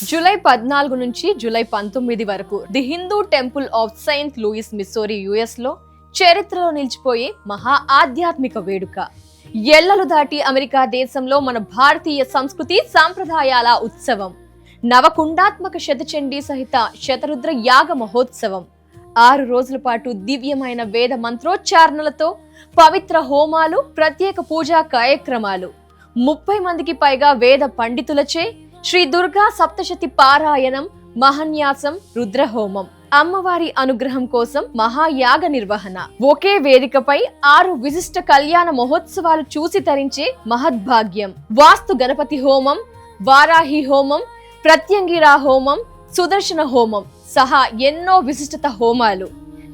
July 14 నుంచి July 19 వరకు the Hindu temple of Saint Louis Missouri US లో చరిత్రలో నిలిచిపోయే మహా ఆధ్యాత్మిక వేడుక. ఎల్లలు దాటి అమెరికా దేశంలో మన భారతీయ సంస్కృతి సాంప్రదాయాల ఉత్సవం. నవకుండాత్మక శతచండీ సహిత శతరుద్ర యాగ మహోత్సవం. 6 రోజుల పాటు దివ్యమైన వేద మంత్రోచ్చారణలతో పవిత్ర హోమాలు, ప్రత్యేక పూజా కార్యక్రమాలు, 30 మందికి పైగా వేద పండితులచే శ్రీ దుర్గా సప్తశతి పారాయణం, మహన్యాసం, రుద్రహోమం, అమ్మవారి అనుగ్రహం కోసం మహాయాగ నిర్వహణ. ఒకే వేదికపై 6 విశిష్ట కళ్యాణ మహోత్సవాలు చూసి తరించే మహద్భాగ్యం. వాస్తు గణపతి హోమం, వారాహి హోమం, ప్రత్యంగిరా హోమం, సుదర్శన హోమం సహా ఎన్నో విశిష్టత హోమాలు.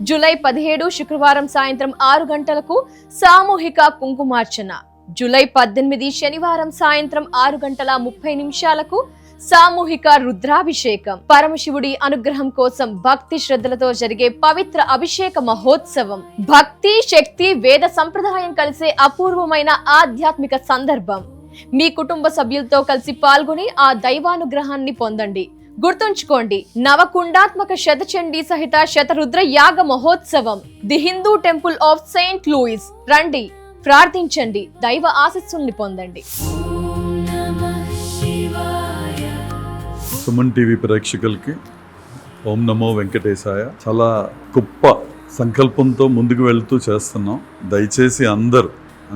జూలై 17 శుక్రవారం సాయంత్రం 6 గంటలకు సామూహిక కుంకుమార్చన. జూలై 18 శనివారం సాయంత్రం 6:30 సామూహిక రుద్రాభిషేకం. పరమశివుడి అనుగ్రహం కోసం భక్తి శ్రద్ధలతో జరిగే పవిత్ర అభిషేక మహోత్సవం. భక్తి, శక్తి, వేద సంప్రదాయం కలిసే అపూర్వమైన ఆధ్యాత్మిక సందర్భం. మీ కుటుంబ సభ్యులతో కలిసి పాల్గొని ఆ దైవానుగ్రహాన్ని పొందండి. గుర్తుంచుకోండి, నవకుండాత్మక శతచండీ సహిత శతరుద్ర యాగ మహోత్సవం, the Hindu temple of Saint Louis. రండి, ప్రార్థించండి, దైవ ఆశీస్సుల్ని పొందండి. సుమన్ టీవీ ప్రేక్షకులకి ఓం నమో వెంకటేశాయ. చాలా గొప్ప సంకల్పంతో ముందుకు వెళ్తూ చేస్తున్నాం. దయచేసి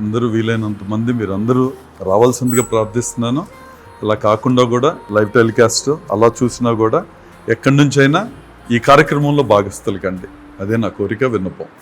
అందరూ వీలైనంత మంది మీరందరూ రావాల్సిందిగా ప్రార్థిస్తున్నాను. అలా కాకుండా కూడా లైవ్ టెలికాస్ట్ అలా చూసినా కూడా ఎక్కడి నుంచైనా ఈ కార్యక్రమంలో భాగస్థులు కండి. అదే నా కోరిక, విన్నపం.